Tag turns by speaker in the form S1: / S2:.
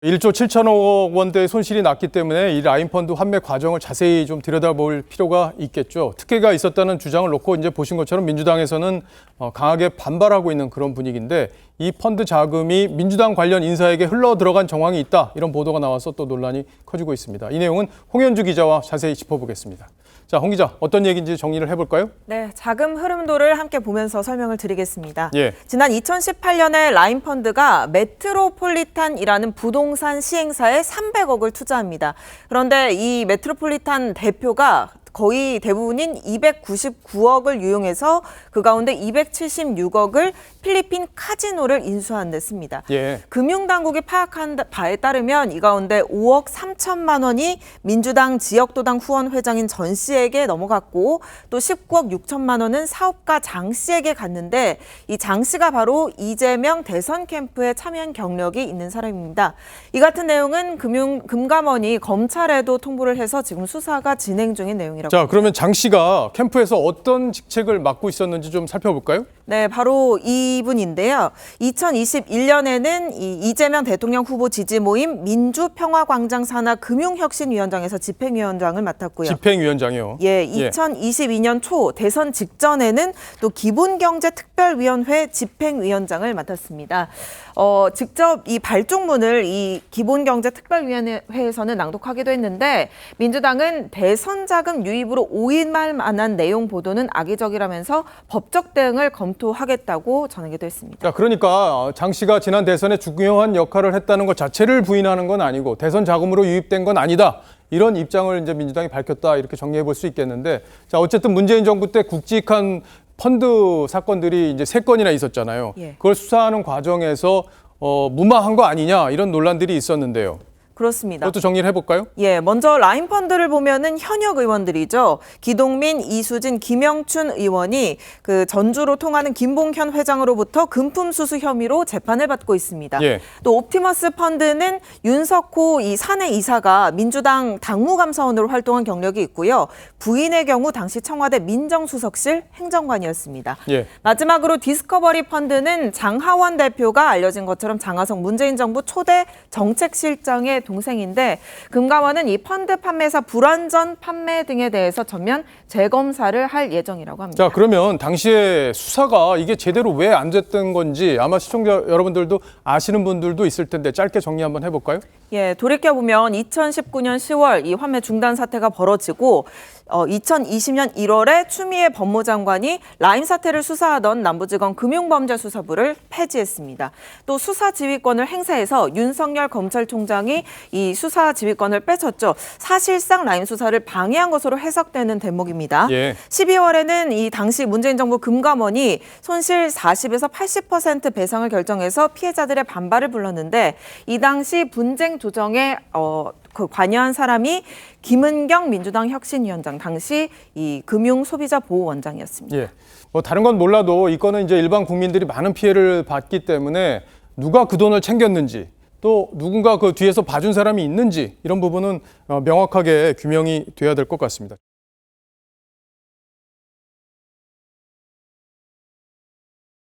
S1: 1조 7천억 원대의 손실이 났기 때문에 이 라인펀드 환매 과정을 자세히 좀 들여다볼 필요가 있겠죠. 특혜가 있었다는 주장을 놓고 이제 보신 것처럼 민주당에서는 강하게 반발하고 있는 그런 분위기인데 이 펀드 자금이 민주당 관련 인사에게 흘러 들어간 정황이 있다. 이런 보도가 나와서 또 논란이 커지고 있습니다. 이 내용은 홍현주 기자와 자세히 짚어보겠습니다. 자, 홍 기자, 어떤 얘기인지 정리를 해볼까요?
S2: 네, 자금 흐름도를 함께 보면서 설명을 드리겠습니다.
S1: 예.
S2: 지난 2018년에 라인펀드가 메트로폴리탄이라는 부동산 시행사에 300억을 투자합니다. 그런데 이 메트로폴리탄 대표가 거의 대부분인 299억을 유용해서 그 가운데 276억을 필리핀 카지노를 인수한 데 씁니다.
S1: 예.
S2: 금융당국이 파악한 바에 따르면 이 가운데 5억 3천만 원이 민주당 지역도당 후원 회장인 전 씨에게 넘어갔고 또 19억 6천만 원은 사업가 장 씨에게 갔는데 이 장 씨가 바로 이재명 대선 캠프에 참여한 경력이 있는 사람입니다. 이 같은 내용은 금감원이 검찰에도 통보를 해서 지금 수사가 진행 중인 내용입니다.
S1: 자, 그러면 장 씨가 캠프에서 어떤 직책을 맡고 있었는지 좀 살펴볼까요?
S2: 네, 바로 이분인데요. 2021년에는 이재명 대통령 후보 지지 모임 민주평화광장 산하 금융혁신위원장에서 집행위원장을 맡았고요.
S1: 집행위원장이요.
S2: 예, 2022년 초 대선 직전에는 또 기본경제특별위원회 집행위원장을 맡았습니다. 직접 이 발족문을 이 기본경제특별위원회에서는 낭독하기도 했는데 민주당은 대선 자금 유입으로 오인할 만한 내용 보도는 악의적이라면서 법적 대응을 검토하겠다고 전하기도 했습니다.
S1: 자, 그러니까 장 씨가 지난 대선에 중요한 역할을 했다는 것 자체를 부인하는 건 아니고 대선 자금으로 유입된 건 아니다. 이런 입장을 이제 민주당이 밝혔다. 이렇게 정리해 볼 수 있겠는데, 자, 어쨌든 문재인 정부 때 굵직한 펀드 사건들이 이제 3건이나 있었잖아요.
S2: 예.
S1: 그걸 수사하는 과정에서 무마한 거 아니냐 이런 논란들이 있었는데요.
S2: 그렇습니다.
S1: 그것도 정리를 해볼까요?
S2: 예, 먼저 라인펀드를 보면은 현역 의원들이죠. 기동민, 이수진, 김영춘 의원이 그 전주로 통하는 김봉현 회장으로부터 금품 수수 혐의로 재판을 받고 있습니다.
S1: 예.
S2: 또 옵티머스 펀드는 윤석호 이 사내 이사가 민주당 당무감사원으로 활동한 경력이 있고요. 부인의 경우 당시 청와대 민정수석실 행정관이었습니다.
S1: 예.
S2: 마지막으로 디스커버리 펀드는 장하원 대표가 알려진 것처럼 장하성 문재인 정부 초대 정책실장의 동생인데 금감원은 이 펀드 판매사 불완전 판매 등에 대해서 전면 재검사를 할 예정이라고 합니다.
S1: 자, 그러면 당시에 수사가 이게 제대로 왜 안 됐던 건지 아마 시청자 여러분들도 아시는 분들도 있을 텐데 짧게 정리 한번 해볼까요?
S2: 예, 돌이켜보면 2019년 10월 이 환매 중단 사태가 벌어지고 2020년 1월에 추미애 법무장관이 라임 사태를 수사하던 남부지검 금융범죄수사부를 폐지했습니다. 또 수사 지휘권을 행사해서 윤석열 검찰총장이 이 수사 지휘권을 뺏었죠. 사실상 라임 수사를 방해한 것으로 해석되는 대목입니다.
S1: 예.
S2: 12월에는 이 당시 문재인 정부 금감원이 손실 40에서 80% 배상을 결정해서 피해자들의 반발을 불렀는데 이 당시 분쟁 조정에 관여한 사람이 김은경 민주당 혁신위원장, 당시 이 금융소비자보호원장이었습니다.
S1: 예. 다른 건 몰라도 이 건은 이제 일반 국민들이 많은 피해를 받기 때문에 누가 그 돈을 챙겼는지 또 누군가 그 뒤에서 봐준 사람이 있는지 이런 부분은 명확하게 규명이 돼야 될 것 같습니다.